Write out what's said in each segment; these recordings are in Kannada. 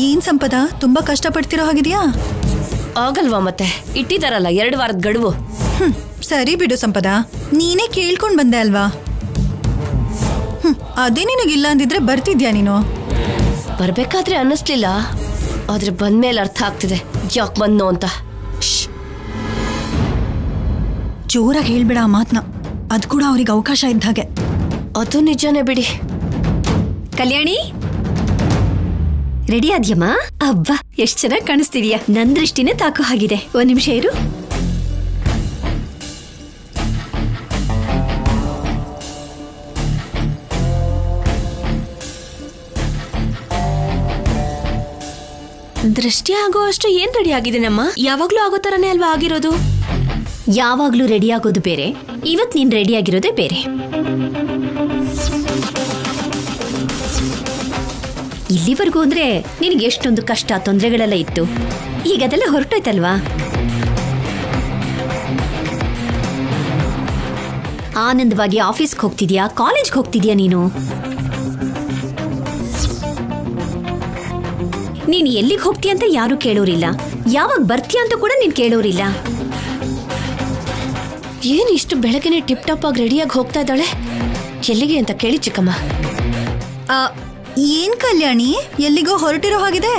ಏನ್ ಸಂಪದ ತುಂಬಾ ಕಷ್ಟಪಡ್ತಿರೋ ಹಾಗಿದ್ಯಾ? ಆಗಲ್ವಾ ಮತ್ತೆ, ಇಟ್ಟಿದಾರಲ್ಲ 2 ವಾರದ ಗಡುವು. ಸರಿ ಬಿಡು ಸಂಪದ, ನೀನೇ ಕೇಳ್ಕೊಂಡ್ ಬಂದೆ ಅಲ್ವಾ. ಅದೇ ನಿನಗಿಲ್ಲ ಅಂದಿದ್ರೆ ಬರ್ತಿದ್ಯಾ ನೀನು? ಬರ್ಬೇಕಾದ್ರೆ ಅನ್ನಿಸ್ಲಿಲ್ಲ, ಆದ್ರೆ ಬಂದ್ಮೇಲೆ ಅರ್ಥ ಆಗ್ತಿದೆ ಯಾಕೆ ಬಂದ್ನೋ ಅಂತ. ಜೋರಾಗಿ ಹೇಳ್ಬೇಡ ಆ ಮಾತನ್ನ, ಅದ್ ಕೂಡ ಅವ್ರಿಗೆ ಅವಕಾಶ ಇದ್ದ ಹಾಗೆ. ಅದು ನಿಜಾನೇ ಬಿಡಿ. ಕಲ್ಯಾಣಿ, ರೆಡಿ ಆದ್ಯಮ್ಮ? ಅಬ್ಬಾ, ಎಷ್ಟ್ ಚೆನ್ನಾಗಿ ಕಾಣಿಸ್ತಿದ್ಯಾ. ನನ್ ದೃಷ್ಟಿನೇ ತಾಕೋ ಹಾಗಿದೆ. 1 ನಿಮಿಷ ಇರು. ದೃಷ್ಟಿ ಆಗೋ ಅಷ್ಟು ಏನ್ ರೆಡಿ ಆಗಿದ್ದೀನಮ್ಮ? ಯಾವಾಗ್ಲೂ ಆಗೋ ತರನೇ ಅಲ್ವಾ ಆಗಿರೋದು? ಯಾವಾಗ್ಲೂ ರೆಡಿ ಆಗೋದು ಬೇರೆ, ಇವತ್ ನೀನ್ ರೆಡಿ ಆಗಿರೋದೇ ಬೇರೆ. ಇಲ್ಲಿವರೆಗೂ ಅಂದ್ರೆ ನಿನಗೆ ಎಷ್ಟೊಂದು ಕಷ್ಟ ತೊಂದರೆಗಳೆಲ್ಲ ಇತ್ತು, ಈಗ ಅದೆಲ್ಲ ಹೊರಟೋಯ್ತಲ್ವಾ? ಆನಂದವಾಗಿ ಆಫೀಸ್ಗೆ ಹೋಗ್ತಿದ್ಯಾ, ಕಾಲೇಜ್ಗೆ ಹೋಗ್ತಿದ್ಯಾ ನೀನು? ನೀನ್ ಎಲ್ಲಿಗೆ ಹೋಗ್ತೀಯ ಅಂತ ಯಾರು ಕೇಳೋರಿಲ್ಲ, ಯಾವಾಗ ಬರ್ತೀಯ ಅಂತ ಕೂಡ ನೀನ್ ಕೇಳೋರಿಲ್ಲ. ಏನ್ ಇಷ್ಟು ಬೆಳಗ್ಗೆನೆ ಟಿಪ್ ಟಾಪ್ ಆಗಿ ರೆಡಿಯಾಗಿ ಹೋಗ್ತಾ ಇದ್ದಾಳೆ? ಎಲ್ಲಿಗೆ ಅಂತ ಕೇಳಿ ಚಿಕ್ಕಮ್ಮ. ಏನ್ ಕಲ್ಯಾಣಿ, ಎಲ್ಲಿಗೋ ಹೊರಟಿರೋ ಹಾಗಿದೆ?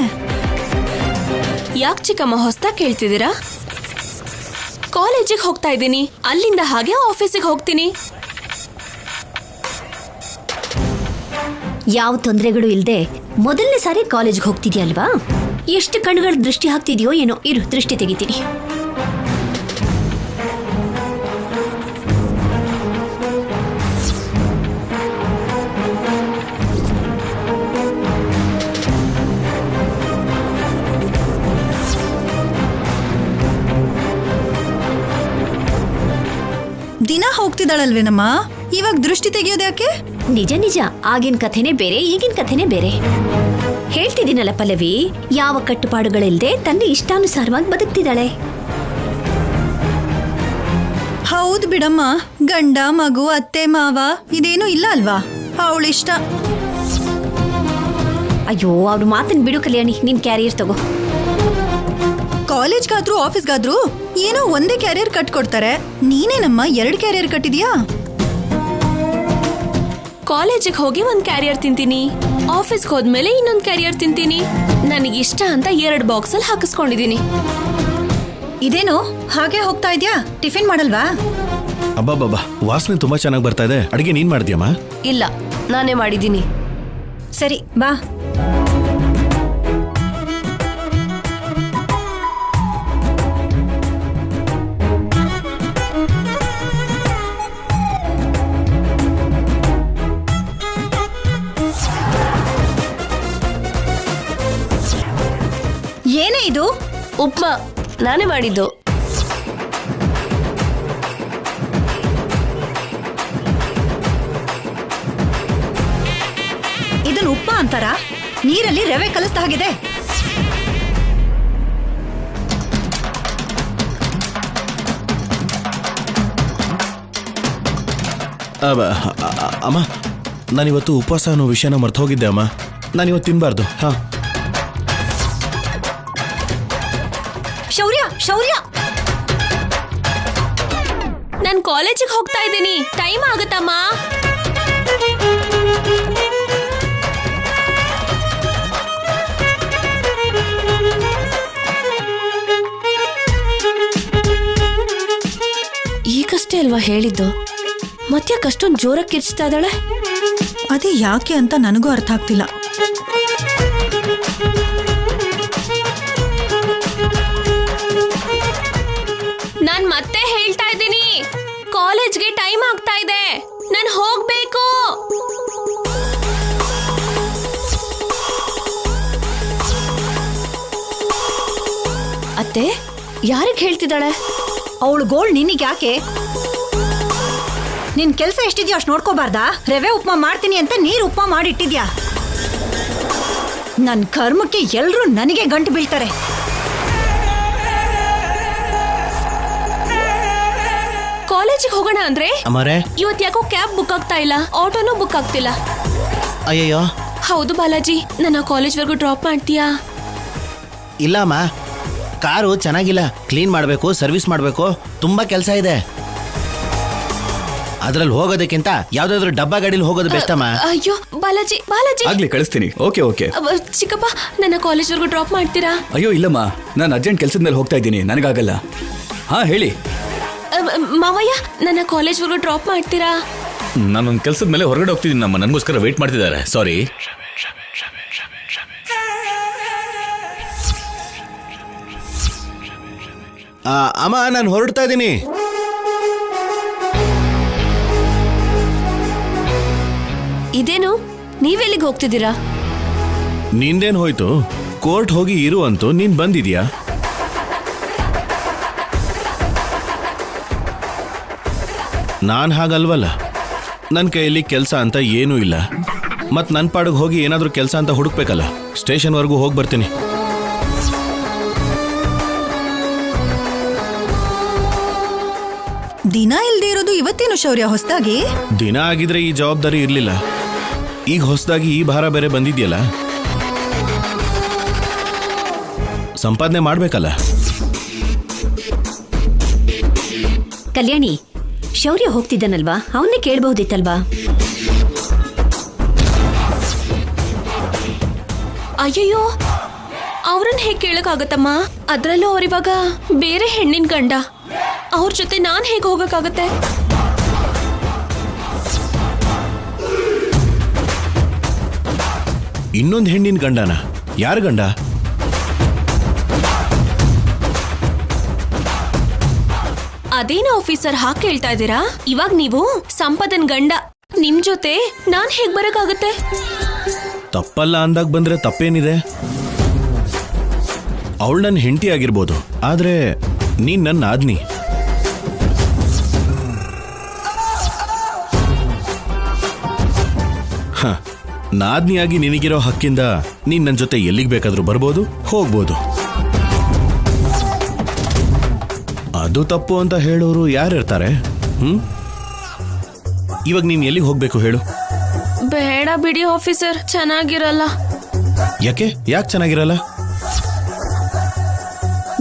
ಯಾಕೆ ಚಿಕ್ಕಮ್ಮ ಹೊಸ್ದಾಗಿ ಕೇಳ್ತಿದ್ದೀರಾ? ಕಾಲೇಜಿಗೆ ಹೋಗ್ತಾ ಇದ್ದೀನಿ, ಅಲ್ಲಿಂದ ಹಾಗೆ ಆಫೀಸಿಗೆ ಹೋಗ್ತೀನಿ. ಯಾವ ತೊಂದರೆಗಳು ಇಲ್ಲದೆ ಮೊದಲನೇ ಸಾರಿ ಕಾಲೇಜ್ಗೆ ಹೋಗ್ತಿದ್ಯಲ್ವಾ? ಎಷ್ಟು ಕಣ್ಣುಗಳ ದೃಷ್ಟಿ ಹಾಕ್ತಿದ್ಯೋ ಏನೋ. ಇರು, ದೃಷ್ಟಿ ತೆಗಿತೀನಿ. ದಿನ ಹೋಗ್ತಿದ್ದಾಳಲ್ವೇನಮ್ಮ, ಇವಾಗ ದೃಷ್ಟಿ ತೆಗಿಯೋದು ಯಾಕೆ? ನಿಜ ನಿಜ, ಆಗಿನ ಕಥೆನೇ ಬೇರೆ, ಈಗಿನ ಕಥೆನೇ ಬೇರೆ. ಹೇಳ್ತಿದ್ದೀನಲ್ಲ ಪಲ್ಲವಿ, ಯಾವ ಕಟ್ಟುಪಾಡುಗಳಿಲ್ಲದೆ ತನ್ನ ಇಷ್ಟಾನುಸಾರವಾಗಿ ಬದುಕ್ತಿದ್ದಾಳೆ. ಹೌದು ಬಿಡಮ್ಮ, ಗಂಡ ಮಗು ಅತ್ತೆ ಮಾವ ಇದೇನು ಇಲ್ಲ ಅಲ್ವಾ, ಅವಳಿಷ್ಟ. ಅಯ್ಯೋ, ಅವ್ರ ಮಾತನ್ನ ಬಿಡು ಕಲ್ಯಾಣಿ, ನಿನ್ ಕ್ಯಾರಿಯರ್ ತಗೋ. ಕಾಲೇಜ್ಗಾದ್ರೂ ಆಫೀಸ್ಗಾದ್ರೂ ಏನೋ ಒಂದೇ ಕ್ಯಾರಿಯರ್ ಕಟ್ಕೊಡ್ತಾರೆ, ನೀನೇನಮ್ಮ 2 ಕ್ಯಾರಿಯರ್ ಕಟ್ಟಿದ್ಯಾ? ಕಾಲೇಜಿಗೆ ಹೋಗಿ 1 ಕ್ಯಾರಿಯರ್ ತಿಂತೀನಿ, ಆಫೀಸ್ಗೆ ಹೋದ್ಮೇಲೆ ಇನ್ನೊಂದು ಕ್ಯಾರಿಯರ್ ತಿಂತೀನಿ. ನನಗಿಷ್ಟ ಅಂತ 2 ಬಾಕ್ಸಲ್ಲಿ ಹಾಕಿಸ್ಕೊಂಡಿದ್ದೀನಿ. ಇದೇನು ಹಾಗೆ ಹೋಗ್ತಾ ಇದ್ಯಾ? ಟಿಫಿನ್ ಮಾಡಲ್ವಾ? ಅಬ್ಬಬ್ಬಾ, ವಾಸನೆ ತುಂಬಾ ಚೆನ್ನಾಗಿ ಬರ್ತಾ ಇದೆ. ಅಡಿಗೆ ನೀನ್ ಮಾಡಿದ್ಯಮ್ಮ? ಇಲ್ಲ, ನಾನೇ ಮಾಡಿದ್ದೀನಿ. ಸರಿ ಬಾ. ಏನೇ ಇದು? ಉಪ್ಮಾ ನಾನೇ ಮಾಡಿದ್ದು. ಇದನ್ನ ಉಪ್ಮಾ ಅಂತಾರ? ನೀರಲ್ಲಿ ರವೆ ಕಲಿಸ್ದ ಹಾಗಿದೆ. ಅಮ್ಮ, ನಾನಿವತ್ತು ಉಪವಾಸ ಅನ್ನೋ ವಿಷಯನ ಮರ್ತು ಹೋಗಿದ್ದೆ ಅಮ್ಮ. ನಾನಿವತ್ತು ತಿನ್ಬಾರ್ದು. ಹಾ, ಶೌರ್ಯ, ಶೌರ್ಯ, ನಾನು ಕಾಲೇಜಿಗೆ ಹೋಗ್ತಾ ಇದ್ದೀನಿ, ಟೈಮ್ ಆಗುತ್ತಮ್ಮ. ಈಗಷ್ಟೇ ಅಲ್ವಾ ಹೇಳಿದ್ದು, ಮತ್ತೆ ಅಷ್ಟೊಂದು ಜೋರಾಗಿ ಕಿರ್ಚ್ತಾ ಇದ್ದಾಳೆ. ಅದೇ ಯಾಕೆ ಅಂತ ನನಗೂ ಅರ್ಥ ಆಗ್ತಿಲ್ಲ. ನಾನ್ ಮತ್ತೆ ಹೇಳ್ತಾ ಇದ್ದೀನಿ, ಕಾಲೇಜ್ಗೆ ಟೈಮ್ ಆಗ್ತಾ ಇದೆ, ನಾನು ಹೋಗ್ಬೇಕು. ಅತ್ತೆ, ಯಾರಿಗೆ ಹೇಳ್ತಿದ್ದಾಳೆ? ಅವಳು ಗೋಳ್ ನಿನಗೆ ಯಾಕೆ? ನಿನ್ ಕೆಲ್ಸ ಎಷ್ಟಿದ್ಯೋ ಅಷ್ಟು ನೋಡ್ಕೋಬಾರ್ದಾ? ರವೆ ಉಪ್ಮಾ ಮಾಡ್ತೀನಿ ಅಂತ ನೀರು ಉಪ್ಮಾ ಮಾಡಿಟ್ಟಿದ್ಯಾ? ನನ್ ಕರ್ಮಕ್ಕೆ ಎಲ್ರೂ ನನಗೆ ಗಂಟು ಬೀಳ್ತಾರೆ. ಕಾಲೇಜಿಗೆ ಹೋಗೋಣ ಅಂದ್ರೆ ಅಮ್ಮರೇ, ಇವತ್ತು ಯಾಕೋ ಕ್ಯಾಬ್ ಬುಕ್ ಆಗ್ತಾ ಇಲ್ಲ, ಆಟೋನೂ ಬುಕ್ ಆಗ್ತಿಲ್ಲ. ಅಯ್ಯಯ್ಯೋ, ಹೌದು ಬಾಲಾಜಿ, ನನ್ನ ಕಾಲೇಜ್ವರೆಗೂ ಡ್ರಾಪ್ ಮಾಡ್ತೀಯಾ? ಇಲ್ಲಮ್ಮ, ಕಾರು ಚೆನ್ನಾಗಿಲ್ಲ, ಕ್ಲೀನ್ ಮಾಡಬೇಕು, ಸರ್ವಿಸ್ ಮಾಡಬೇಕು, ತುಂಬಾ ಕೆಲಸ ಇದೆ. ಅದ್ರಲ್ಲಿ ಹೋಗೋದಕ್ಕಿಂತ ಯಾವ್ದಾದ್ರು ಡಬ್ಬಾ ಗಾಡಿಲಿ ಹೋಗೋದು ಬೆಸ್ಟ್ ಅಮ್ಮ. ಅಯ್ಯೋ ಬಾಲಾಜಿ, ಬಾಲಾಜಿ. ಆಗ್ಲಿ, ಕಳಿಸ್ತೀನಿ. Okay okay. ಚಿಕ್ಕಪ್ಪ, ನನ್ನ ಕಾಲೇಜ್ವರೆಗೂ ಡ್ರಾಪ್ ಮಾಡ್ತೀರಾ? ಅಯ್ಯೋ ಇಲ್ಲಮ್ಮ, ನಾನು ಅರ್ಜೆಂಟ್ ಕೆಲಸದ ಮೇಲೆ ಹೋಗ್ತಾ ಇದ್ದೀನಿ, ನನಗಾಗಲ್ಲ. ಹಾ ಹೇಳಿ. ಮಾವಯ್ಯ, ನನ್ನ ಕಾಲೇಜ್ವರೆಗೂ ಡ್ರಾಪ್ ಮಾಡ್ತೀರಾ? ನಾನೊಂದು ಕೆಲಸದ ಮೇಲೆ ಹೊರಗಡೆ ಹೋಗ್ತಿದ್ದೀನಿ ನಮ್ಮ, ನನಗೋಸ್ಕರ ವೇಟ್ ಮಾಡ್ತಿದ್ದಾರೆ. ಸಾರಿ. ಅಮ್ಮ, ನಾನು ಹೊರಡ್ತಾ ಇದ್ದೀನಿ. ಇದೇನು, ನೀವೆಲ್ಲಿಗೆ ಹೋಗ್ತಿದ್ದೀರಾ? ನಿಂದೇನ್ ಹೋಯ್ತು? ಕೋರ್ಟ್ ಹೋಗಿ ಇರು ಅಂತೂ ನೀನ್ ಬಂದಿದ್ಯಾ? ನಾನ್ ಹಾಗಲ್ವಲ್ಲ. ನನ್ನ ಕೈಯಲ್ಲಿ ಕೆಲಸ ಅಂತ ಏನೂ ಇಲ್ಲ. ಮತ್ ನನ್ನ ಪಾಡಿಗೆ ಹೋಗಿ ಏನಾದ್ರೂ ಕೆಲಸ ಅಂತ ಹುಡುಕ್ಬೇಕಲ್ಲ. ಸ್ಟೇಷನ್ವರೆಗೂ ಹೋಗಿ ಬರ್ತೀನಿ. ದಿನ ಇಲ್ದೇ ಇರೋದು ಇವತ್ತೇನು ಶೌರ್ಯ ಹೊಸದಾಗಿ? ದಿನ ಆಗಿದ್ರೆ ಈ ಜವಾಬ್ದಾರಿ ಇರ್ಲಿಲ್ಲ. ಈಗ ಹೊಸದಾಗಿ ಈ ಭಾರ ಬೇರೆ ಬಂದಿದ್ಯಲ್ಲ, ಸಂಪಾದನೆ ಮಾಡ್ಬೇಕಲ್ಲ. ಕಲ್ಯಾಣಿ, ಶೌರ್ಯ ಹೋಗ್ತಿದ್ದಾನಲ್ವಾ, ಅವನ್ನೇ ಕೇಳಬಹುದಿತ್ತಲ್ವಾ? ಅಯ್ಯಯ್ಯೋ, ಅವ್ರನ್ನ ಹೇಗೆ ಕೇಳಕ್ಕಾಗತ್ತಮ್ಮ? ಅದ್ರಲ್ಲೂ ಅವ್ರಿವಾಗ ಬೇರೆ ಹೆಣ್ಣಿನ ಗಂಡ. ಅವ್ರ ಜೊತೆ ನಾನ್ ಹೇಗೆ ಹೋಗಕ್ಕಾಗತ್ತೆ? ಇನ್ನೊಂದು ಹೆಣ್ಣಿನ ಗಂಡನ? ಯಾರ ಗಂಡ? ಅದೇನು ಆಫೀಸರ್ ಹಾಗೆ ಕೇಳ್ತಾ ಇದ್ದೀರಾ? ಇವಾಗ ನೀವು ಸಂಪದನ್ ಗಂಡ, ನಿಮ್ ಜೊತೆ ನಾನ್ ಹೇಗ್ ಬರಕ್ಕಾಗತ್ತೆ? ತಪ್ಪಲ್ಲ ಅಂದಾಗ ಬಂದ್ರೆ ತಪ್ಪೇನಿದೆ? ಅವಳು ನನ್ನ ಹೆಂಡತಿ ಆಗಿರ್ಬೋದು, ಆದ್ರೆ ನೀನ್ ನನ್ನ ಆದ್ನಿ. ನಾದ್ನಿಯಾಗಿ ನಿನಗಿರೋ ಹಕ್ಕಿಂದ ನೀನ್ ನನ್ನ ಜೊತೆ ಎಲ್ಲಿಗೆ ಬೇಕಾದ್ರೂ ಬರ್ಬೋದು, ಹೋಗ್ಬೋದು. ಅದು ತಪ್ಪು ಅಂತ ಹೇಳೋರು ಯಾರಿರ್ತಾರೆ? ಇವಾಗ ನೀನ್ ಎಲ್ಲಿಗೆ ಹೋಗ್ಬೇಕು ಹೇಳು? ಬೇಡ ಬಿಡಿ ಆಫೀಸರ್, ಚೆನ್ನಾಗಿರಲ್ಲ. ಯಾಕೆ ಚೆನ್ನಾಗಿರಲ್ಲ?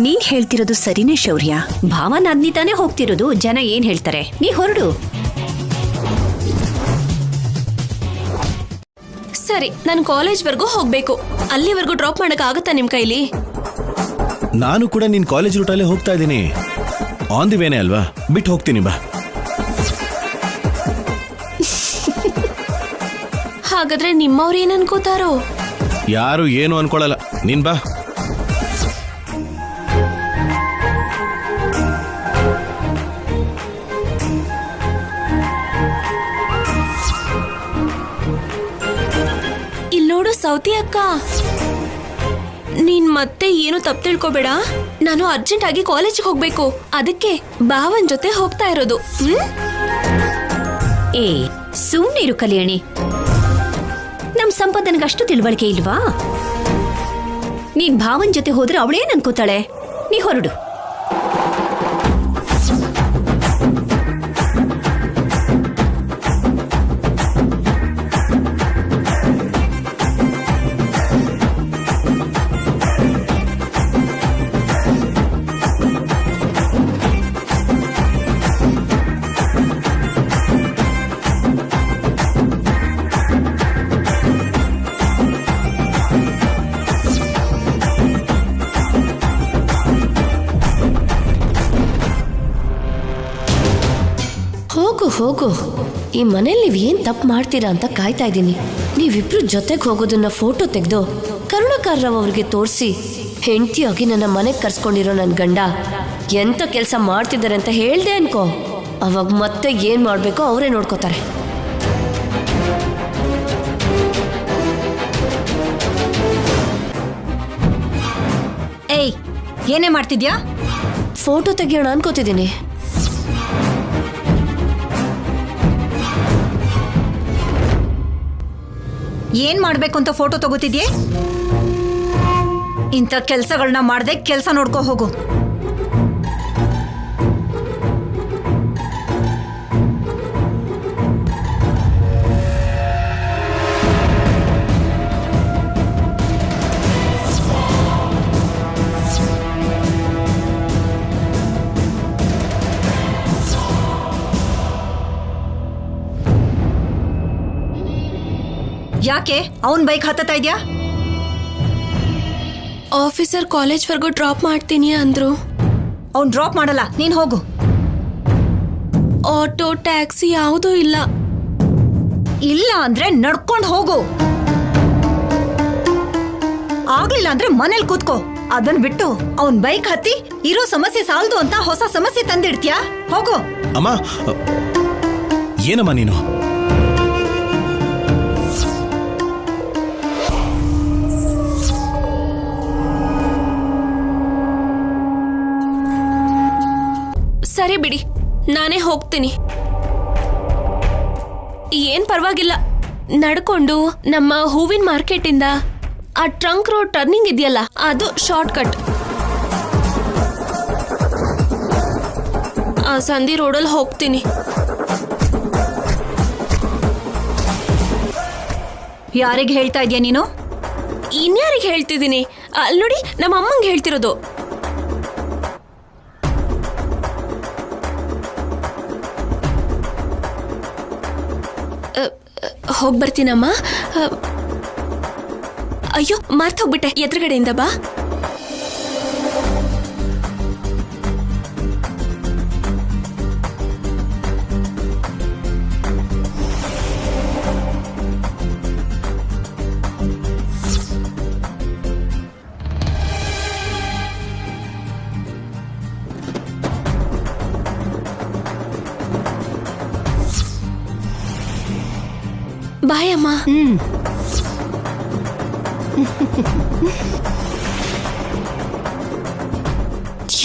ನೀನ್ ಹೇಳ್ತಿರೋದು ಸರಿನೇ ಶೌರ್ಯ. ಭಾವನಾದ್ನಿ ತಾನೇ ಹೋಗ್ತಿರೋದು, ಜನ ಏನ್ ಹೇಳ್ತಾರೆ? ನೀ ಹೊರಡು. ಸರಿ, ನಾನು ಕಾಲೇಜ್ವರೆಗೂ ಹೋಗ್ಬೇಕು. ಅಲ್ಲಿವರೆಗೂ ಡ್ರಾಪ್ ಮಾಡಕ್ ಆಗುತ್ತಾ ನಿಮ್ ಕೈಲಿ? ನಾನು ಕೂಡ ನಿನ್ ಕಾಲೇಜ್ ರೂಟಲ್ಲೇ ಹೋಗ್ತಾ ಇದ್ದೀನಿ. ಆನ್ ದಿ ವೇನೆ ಅಲ್ವಾ, ಬಿಟ್ಟು ಹೋಗ್ತೀನಿ ಬಾ. ಹಾಗಾದ್ರೆ ನಿಮ್ಮವ್ರು ಏನ್ ಅನ್ಕೋತಾರೋ? ಯಾರು ಏನು ಅನ್ಕೊಳಲ್ಲ, ನೀನ್ ಬಾ. ಇಲ್ಲೋಡು ಸೌತಿ ಅಕ್ಕ, ನೀನ್ ಮತ್ತೆ ಏನು ತಪ್ಪು ತಿಳ್ಕೊಬೇಡ. ನಾನು ಅರ್ಜೆಂಟ್ ಆಗಿ ಕಾಲೇಜಿಗೆ ಹೋಗ್ಬೇಕು, ಅದಕ್ಕೆ ಭಾವನ್ ಜೊತೆ ಹೋಗ್ತಾ ಇರೋದು. ಏ ಸುಮ್ನೆ ಇರು ಕಲ್ಯಾಣಿ, ನಮ್ ಸಂಪದನಿಗಷ್ಟು ತಿಳುವಳಿಕೆ ಇಲ್ವಾ? ನೀನ್ ಭಾವನ್ ಜೊತೆ ಹೋದ್ರೆ ಅವಳೇನ್ ಅನ್ಕೋತಾಳೆ? ನೀ ಹೊರಡು. ಹೋಗು, ಈ ಮನೇಲಿ ನೀವ್ ಏನ್ ತಪ್ಪು ಮಾಡ್ತೀರಾ ಅಂತ ಕಾಯ್ತಾ ಇದ್ದೀನಿ. ನೀವಿಬ್ರು ಜೊತೆಗೆ ಹೋಗೋದನ್ನ ಫೋಟೋ ತೆಗೆದು ಕರುಣಾಕರ್ ರಾವ್ ಅವ್ರಿಗೆ ತೋರಿಸಿ, ಹೆಂಡತಿಯಾಗಿ ನನ್ನ ಮನೆಗೆ ಕರ್ಸ್ಕೊಂಡಿರೋ ನನ್ನ ಗಂಡ ಎಂತ ಕೆಲಸ ಮಾಡ್ತಿದ್ದಾರೆ ಅಂತ ಹೇಳ್ದೆ ಅನ್ಕೋ, ಅವಾಗ ಮತ್ತೆ ಏನ್ ಮಾಡ್ಬೇಕೋ ಅವರೇ ನೋಡ್ಕೋತಾರೆ. ಏಯ್, ಏನೇ ಮಾಡ್ತಿದ್ಯಾ? ಫೋಟೋ ತೆಗಿಯೋಣ ಅನ್ಕೋತಿದ್ದೀನಿ. ಏನ್ ಮಾಡ್ಬೇಕು ಅಂತ ಫೋಟೋ ತಗೋತಿದ್ಯೆ? ಇಂಥ ಕೆಲ್ಸಗಳನ್ನ ಮಾಡ್ದೆ ಕೆಲ್ಸ ನೋಡ್ಕೋ ಹೋಗು. ಯಾಕೆ ಅವನ್ ಬೈಕ್ ಹತ್ತತಾ ಇದ್ಯಾ? ಆಫೀಸರ್ ಕಾಲೇಜ್ವರೆಗೂ ಡ್ರಾಪ್ ಮಾಡ್ತೀನಿ ಅಂದ್ರು. ಅವ್ನ್ ಡ್ರಾಪ್ ಮಾಡಲ್ಲ, ನೀನ್ ಹೋಗು. ಆಟೋ ಟ್ಯಾಕ್ಸಿ ಯಾವುದೂ ಇಲ್ಲ. ಇಲ್ಲ ಅಂದ್ರೆ ನಡ್ಕೊಂಡು ಹೋಗು. ಆಗ್ಲಿಲ್ಲ ಅಂದ್ರೆ ಮನೇಲಿ ಕೂತ್ಕೋ. ಅದನ್ ಬಿಟ್ಟು ಅವನ್ ಬೈಕ್ ಹತ್ತಿ ಇರೋ ಸಮಸ್ಯೆ ಸಾಲ್ದು ಅಂತ ಹೊಸ ಸಮಸ್ಯೆ ತಂದಿಡ್ತೀಯಾ? ಹೋಗು. ಅಮ್ಮ, ಏನಮ್ಮ ನೀನು? ಸರಿ ಬಿಡಿ, ನಾನೇ ಹೋಗ್ತೀನಿ. ಏನ್ ಪರವಾಗಿಲ್ಲ. ನಡ್ಕೊಂಡು ನಮ್ಮ ಹೂವಿನ ಮಾರ್ಕೆಟ್ ಇಂದ ಆ ಟ್ರಂಕ್ ರೋಡ್ ಟರ್ನಿಂಗ್ ಇದೆಯಲ್ಲ, ಅದು ಶಾರ್ಟ್ ಕಟ್. ಆ ಸಂಧಿ ರೋಡಲ್ಲಿ ಹೋಗ್ತೀನಿ. ಯಾರಿಗೆ ಹೇಳ್ತಾ ಇದೀಯ ನೀನು? ಇನ್ಯಾರಿಗೆ ಹೇಳ್ತಿದ್ದೀನಿ? ಅಲ್ಲಿ ನೋಡಿ, ನಮ್ಮ ಅಮ್ಮಂಗೆ ಹೇಳ್ತಿರೋದು. ಹೋಗ್ಬರ್ತೀನಮ್ಮ. ಅಯ್ಯೋ, ಮರ್ತೋಗ್ಬಿಟ್ಟೆ. ಎದುರುಗಡೆಯಿಂದ ಬಾ. ಬಾಯ್ ಅಮ್ಮ.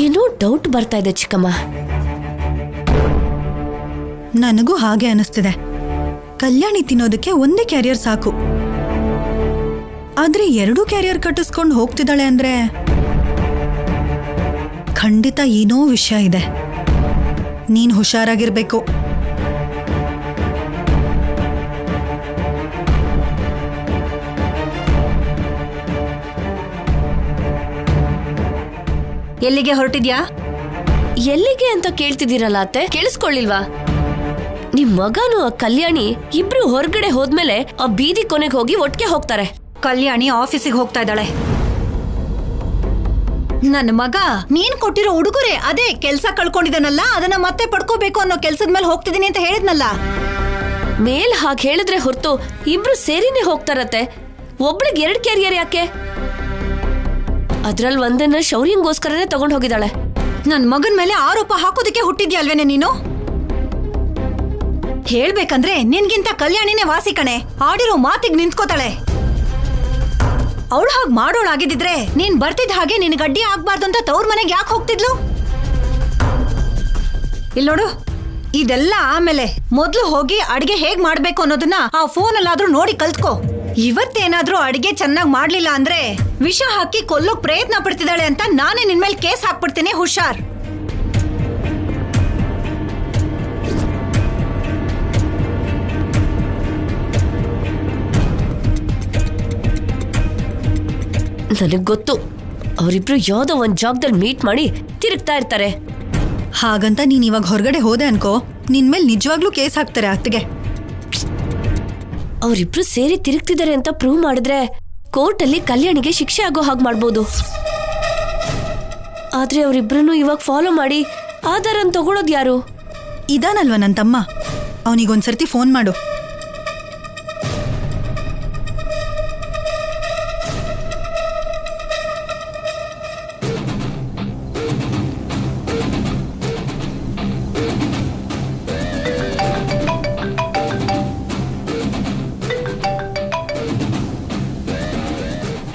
ಏನೋ ಡೌಟ್ ಬರ್ತಾ ಇದೆ ಚಿಕ್ಕಮ್ಮ. ನನಗೂ ಹಾಗೆ ಅನಿಸ್ತಿದೆ. ಕಲ್ಯಾಣಿ ತಿನ್ನೋದಕ್ಕೆ ಒಂದೇ ಕ್ಯಾರಿಯರ್ ಸಾಕು, ಆದ್ರೆ 2 ಕ್ಯಾರಿಯರ್ ಕಟ್ಟಿಸ್ಕೊಂಡು ಹೋಗ್ತಿದ್ದಾಳೆ ಅಂದ್ರೆ ಖಂಡಿತ ಏನೋ ವಿಷಯ ಇದೆ. ನೀನ್ ಹುಷಾರಾಗಿರ್ಬೇಕು. ಎಲ್ಲಿಗೆ ಹೊರಟಿದ್ಯಾ? ಎಲ್ಲಿಗೆ ಅಂತ ಕೇಳ್ತಿದ್ದೀರಲ್ಲ ಅತ್ತೆ, ಕೇಳಿಸ್ಕೊಳ್ಳಿಲ್ವಾ? ನಿಮ್ ಮಗನು ಆ ಕಲ್ಯಾಣಿ ಇಬ್ರು ಹೊರಗಡೆ ಹೋದ್ಮೇಲೆ ಆ ಬೀದಿ ಕೊನೆಗೆ ಹೋಗಿ ಒಟ್ಟಿಗೆ ಹೋಗ್ತಾರೆ. ಕಲ್ಯಾಣಿ ಆಫೀಸಿಗೆ ಹೋಗ್ತಾ ಇದ್ದಾಳೆ. ನನ್ನ ಮಗ ನೀನ್ ಕೊಟ್ಟಿರೋ ಉಡುಗೊರೆ, ಅದೇ ಕೆಲ್ಸ ಕಳ್ಕೊಂಡಿದ್ದಾನಲ್ಲ, ಅದನ್ನ ಮತ್ತೆ ಪಡ್ಕೋಬೇಕು ಅನ್ನೋ ಕೆಲ್ಸದ ಮೇಲೆ ಹೋಗ್ತಿದ್ದೀನಿ ಅಂತ ಹೇಳಿದ್ನಲ್ಲ. ಮೇಲ್ ಹಾಗೆ ಹೇಳಿದ್ರೆ ಹೊರತು ಇಬ್ರು ಸೇರಿನೇ ಹೋಗ್ತಾರತ್ತೆ. ಒಬ್ಳಿಗೆ 2 ಕ್ಯಾರಿಯರ್ ಯಾಕೆ? ಅದ್ರಲ್ಲಿ ಒಂದನ್ನ ಶೌರ್ಯಂಗೋಸ್ಕರನೇ ತಗೊಂಡ್ ಹೋಗಿದ್ದಾಳೆ. ನನ್ ಮಗನ್ ಮೇಲೆ ಆರೋಪ ಹಾಕೋದಕ್ಕೆ ಹುಟ್ಟಿದ್ಯಲ್ವೇನೆ ನೀನು? ಹೇಳ್ಬೇಕಂದ್ರೆ ನಿನ್ಗಿಂತ ಕಲ್ಯಾಣಿನೇ ವಾಸಿ ಕಣೆ. ಆಡಿರೋ ಮಾತಿಗೆ ನಿಂತ್ಕೋತಾಳೆ. ಅವಳು ಹಾಗೆ ಮಾಡೋಳಾಗಿದ್ದಿದ್ರೆ ನೀನ್ ಬರ್ತಿದ್ದ ಹಾಗೆ ನಿನ್ ಗಡ್ಡಿ ಆಗ್ಬಾರ್ದು ಅಂತ ತವ್ರ ಮನೆಗೆ ಯಾಕೆ ಹೋಗ್ತಿದ್ಲು? ಇಲ್ಲಿ ನೋಡು, ಇದೆಲ್ಲ ಆಮೇಲೆ. ಮೊದ್ಲು ಹೋಗಿ ಅಡಿಗೆ ಹೇಗ್ ಮಾಡ್ಬೇಕು ಅನ್ನೋದನ್ನ ಆ ಫೋನಲ್ಲಾದ್ರೂ ನೋಡಿ ಕಲ್ತ್ಕೋ. ಇವತ್ತೇನಾದ್ರೂ ಅಡಿಗೆ ಚೆನ್ನಾಗಿ ಮಾಡ್ಲಿಲ್ಲ ಅಂದ್ರೆ ವಿಷ ಹಾಕಿ ಕೊಲ್ಲೋಕ್ ಪ್ರಯತ್ನ ಪಡ್ತಿದ್ದಾಳೆ ಅಂತ ನಾನೇ ನಿನ್ಮೇಲೆ ಕೇಸ್ ಹಾಕ್ಬಿಡ್ತೀನಿ. ಹುಷಾರ್. ನನಗ್ ಗೊತ್ತು, ಅವರಿಬ್ರು ಯಾವ್ದೋ ಒಂದ್ ಜಾಗದಲ್ಲಿ ಮೀಟ್ ಮಾಡಿ ತಿರುಗ್ತಾ ಇರ್ತಾರೆ. ಹಾಗಂತ ನೀನ್ ಇವಾಗ ಹೊರಗಡೆ ಹೋದೆ ಅನ್ಕೋ, ನಿನ್ಮೇಲೆ ನಿಜವಾಗ್ಲೂ ಕೇಸ್ ಹಾಕ್ತಾರೆ ಅತ್ತಿಗೆ. ಅವರಿಬ್ರು ಸೇರಿ ತಿರುಗ್ತಿದ್ದಾರೆ ಅಂತ ಪ್ರೂವ್ ಮಾಡಿದ್ರೆ ಕೋರ್ಟಲ್ಲಿ ಕಲ್ಯಾಣಿಗೆ ಶಿಕ್ಷೆ ಆಗೋ ಹಾಗೆ ಮಾಡ್ಬೋದು. ಆದ್ರೆ ಅವರಿಬ್ರು ಇವಾಗ ಫಾಲೋ ಮಾಡಿ ಆಧಾರನ್ ತಗೊಳೋದು ಯಾರು? ಇದಾನಲ್ವ ನನ್ನ ತಮ್ಮ, ಅವನಿಗೊಂದ್ಸರ್ತಿ ಫೋನ್ ಮಾಡು.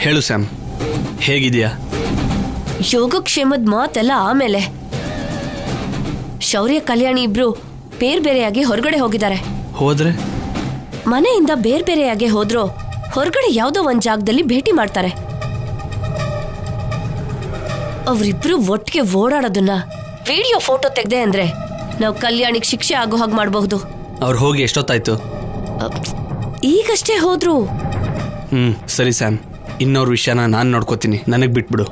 ಹೇಳು ಸ್ಯಾಮ್, ಹೇಗಿದೆಯಾ? ಯೋಗಕ್ಷೇಮದ ಮಾತೆಲ್ಲ ಆಮೇಲೆ. ಶೌರ್ಯ ಕಲ್ಯಾಣಿ ಇಬ್ರು ಬೇರೆ ಬೇರೆಯಾಗಿ ಹೊರಗಡೆ ಹೋಗಿದ್ದಾರೆ. ಹೋದ್ರೆ ಮನೆಯಿಂದ ಬೇರೆ ಬೇರೆಯಾಗಿ ಹೋದ್ರು ಹೊರಗಡೆ ಯಾವುದೋ ಒಂದ್ ಜಾಗದಲ್ಲಿ ಭೇಟಿ ಮಾಡ್ತಾರೆ. ಅವರಿಬ್ರು ಒಟ್ಟಿಗೆ ಓಡಾಡೋದನ್ನ ವಿಡಿಯೋ ಫೋಟೋ ತೆಗ್ದೆ ಅಂದ್ರೆ ನಾವು ಕಲ್ಯಾಣಿಗೆ ಶಿಕ್ಷೆ ಆಗೋ ಹಾಗೆ ಮಾಡಬಹುದು. ಅವ್ರು ಹೋಗಿ ಎಷ್ಟೊತ್ತಾಯ್ತು? ಈಗಷ್ಟೇ ಹೋದ್ರು. ಸರಿ ಸ್ಯಾಮ್, ಇನ್ನವ್ರ ವಿಷಯನ ನಾನು ನೋಡ್ಕೋತೀನಿ, ನನಗೆ ಬಿಟ್ಬಿಡು.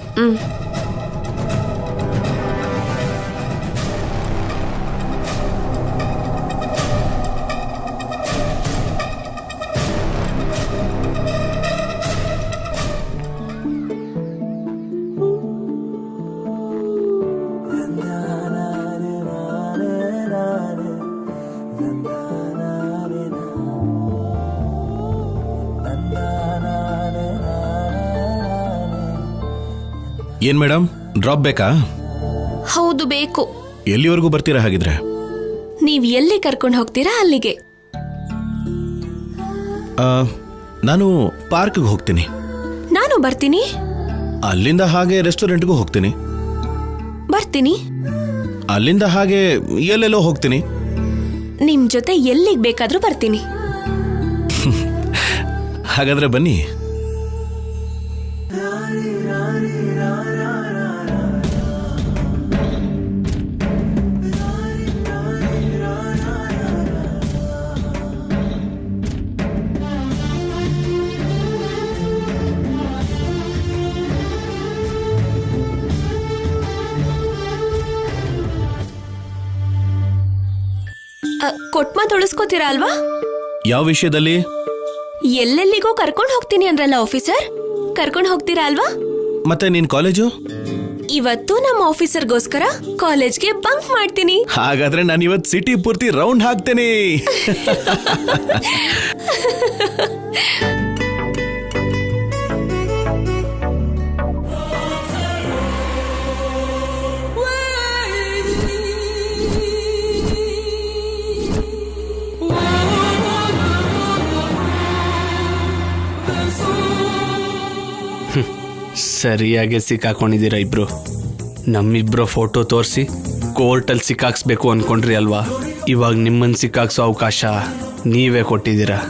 ಏನ್ ಮೇಡಮ್, ಡ್ರಾಪ್ ಬೇಕಾ? ಹೌದು ಬೇಕು. ಎಲ್ಲಿವರೆಗೂ ಬರ್ತೀರಾ ಹಾಗಿದ್ರೆ? ನೀವ್ ಎಲ್ಲಿ ಕರ್ಕೊಂಡು ಹೋಗ್ತೀರಾ ಅಲ್ಲಿಗೆ. ನಾನು ಪಾರ್ಕ್ಗೆ ಹೋಗ್ತೀನಿ. ನಾನು ಬರ್ತೀನಿ. ಅಲ್ಲಿಂದ ಹಾಗೆ ರೆಸ್ಟೋರೆಂಟ್ಗೂ ಹೋಗ್ತೀನಿ. ಬರ್ತೀನಿ. ಅಲ್ಲಿಂದ ಹಾಗೆ ಎಲ್ಲೆಲ್ಲೋ ಹೋಗ್ತೀನಿ. ನಿಮ್ ಜೊತೆ ಎಲ್ಲಿಗೆ ಬೇಕಾದ್ರೂ ಬರ್ತೀನಿ. ಹಾಗಾದ್ರೆ ಬನ್ನಿ. ಕೊಟ್ ಮಾತು ಉಳಿಸ್ಕೋತೀರಾ ಅಲ್ವಾ? ಯಾವ ವಿಷಯದಲ್ಲಿ? ಎಲ್ಲೆಲ್ಲಿಗೂ ಕರ್ಕೊಂಡು ಹೋಗ್ತೀನಿ ಅಂದ್ರಲ್ಲ ಆಫೀಸರ್, ಕರ್ಕೊಂಡು ಹೋಗ್ತೀರಾ ಅಲ್ವಾ? ಮತ್ತೆ ನೀನ್ ಕಾಲೇಜು? ಇವತ್ತು ನಮ್ಮ ಆಫೀಸರ್ಗೋಸ್ಕರ ಕಾಲೇಜ್ಗೆ ಬಂಕ್ ಮಾಡ್ತೀನಿ. ಹಾಗಾದ್ರೆ ನಾನು ಇವತ್ತು ಸಿಟಿ ಪೂರ್ತಿ ರೌಂಡ್ ಹಾಕ್ತೇನೆ. ಸರಿಯಾಗಿ ಸಿಕ್ಕಾಕೊಂಡಿದ್ದೀರ ಇಬ್ರು. ನಮ್ಮಿಬ್ರು ಫೋಟೋ ತೋರಿಸಿ ಕೋರ್ಟಲ್ಲಿ ಸಿಕ್ಕಾಕ್ಸ್ಬೇಕು ಅನ್ಕೊಂಡ್ರಿ ಅಲ್ವಾ? ಇವಾಗ ನಿಮ್ಮನ್ನು ಸಿಕ್ಕಾಕ್ಸೋ ಅವಕಾಶ ನೀವೇ ಕೊಟ್ಟಿದ್ದೀರಾ.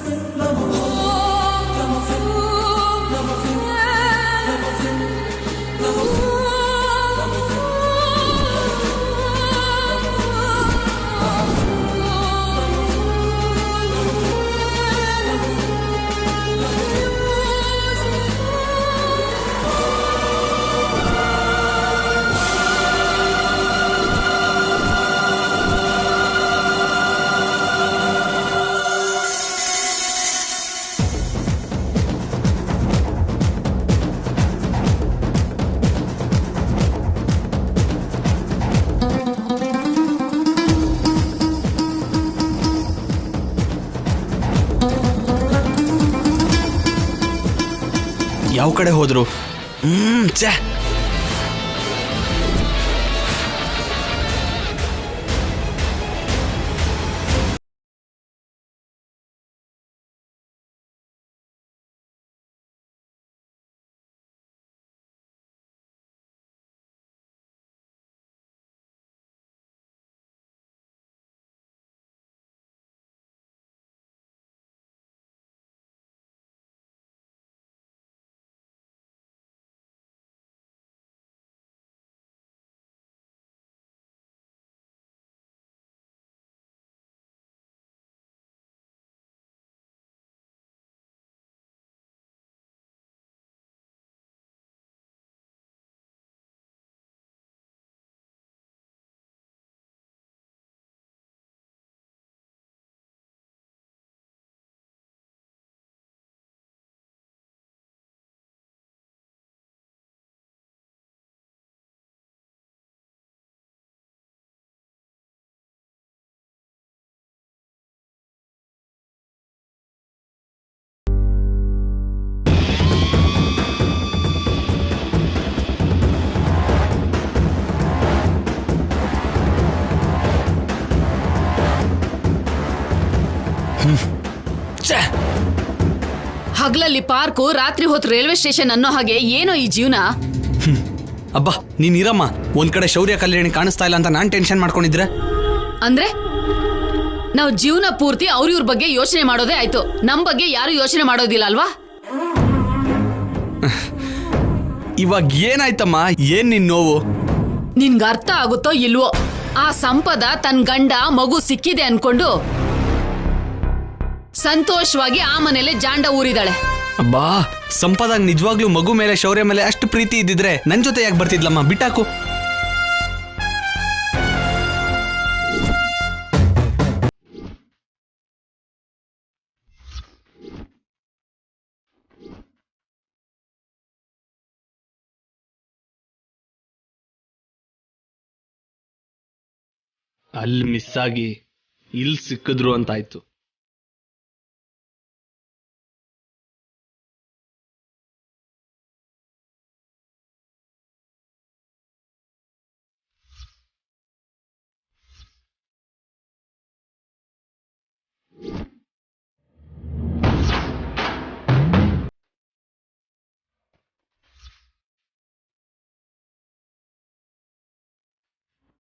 ಯಾವ ಕಡೆ ಹೋದ್ರು? ಛೇ, ಹಗಲಲ್ಲಿ ಪಾರ್ಕು, ರಾತ್ರಿ ಹೊತ್ತು ರೈಲ್ವೆ ಸ್ಟೇಷನ್ ಅನ್ನೋ ಹಾಗೆ ಏನೋ ಈ ಜೀವನ. ಅಬ್ಬಾ ನೀನಿರಮ್ಮ. ಒಂದ್ ಕಡೆ ಶೌರ್ಯ ಕಲ್ಯಾಣಿ ಕಾಣಿಸ್ತಾ ಇಲ್ಲ ಅಂತ ನಾನ್ ಟೆನ್ಷನ್ ಮಾಡ್ಕೊಂಡಿದ್ರೆ ಅಂದ್ರೆ ನಾವು ಜೀವನ ಪೂರ್ತಿ ಅವ್ರ ಬಗ್ಗೆ ಯೋಚನೆ ಮಾಡೋದೇ ಆಯ್ತು. ನಮ್ ಬಗ್ಗೆ ಯಾರು ಯೋಚನೆ ಮಾಡೋದಿಲ್ಲ ಅಲ್ವಾ? ಇವಾಗ ಏನಾಯ್ತಮ್ಮ? ಏನ್ ನಿನ್ ನೋವು? ನಿನ್ಗ ಅರ್ಥ ಆಗುತ್ತೋ ಇಲ್ವೋ? ಆ ಸಂಪದ ತನ್ ಗಂಡ ಮಗು ಸಿಕ್ಕಿದೆ ಅನ್ಕೊಂಡು ಸಂತೋಷವಾಗಿ ಆ ಮನೇಲೆ ಜಾಂಡ ಊರಿದಾಳೆ. ಅಬ್ಬಾ, ಸಂಪದಾಗ ನಿಜವಾಗ್ಲೂ ಮಗು ಮೇಲೆ ಶೌರ್ಯ ಮೇಲೆ ಅಷ್ಟು ಪ್ರೀತಿ ಇದ್ದಿದ್ರೆ ನನ್ ಜೊತೆ ಯಾಕೆ ಬರ್ತಿದ್ಲಮ್ಮ? ಬಿಟ್ಟಾಕು. ಅಲ್ಲಿ ಮಿಸ್ ಆಗಿ ಇಲ್ಲಿ ಸಿಕ್ಕಿದ್ರು ಅಂತಾಯ್ತು.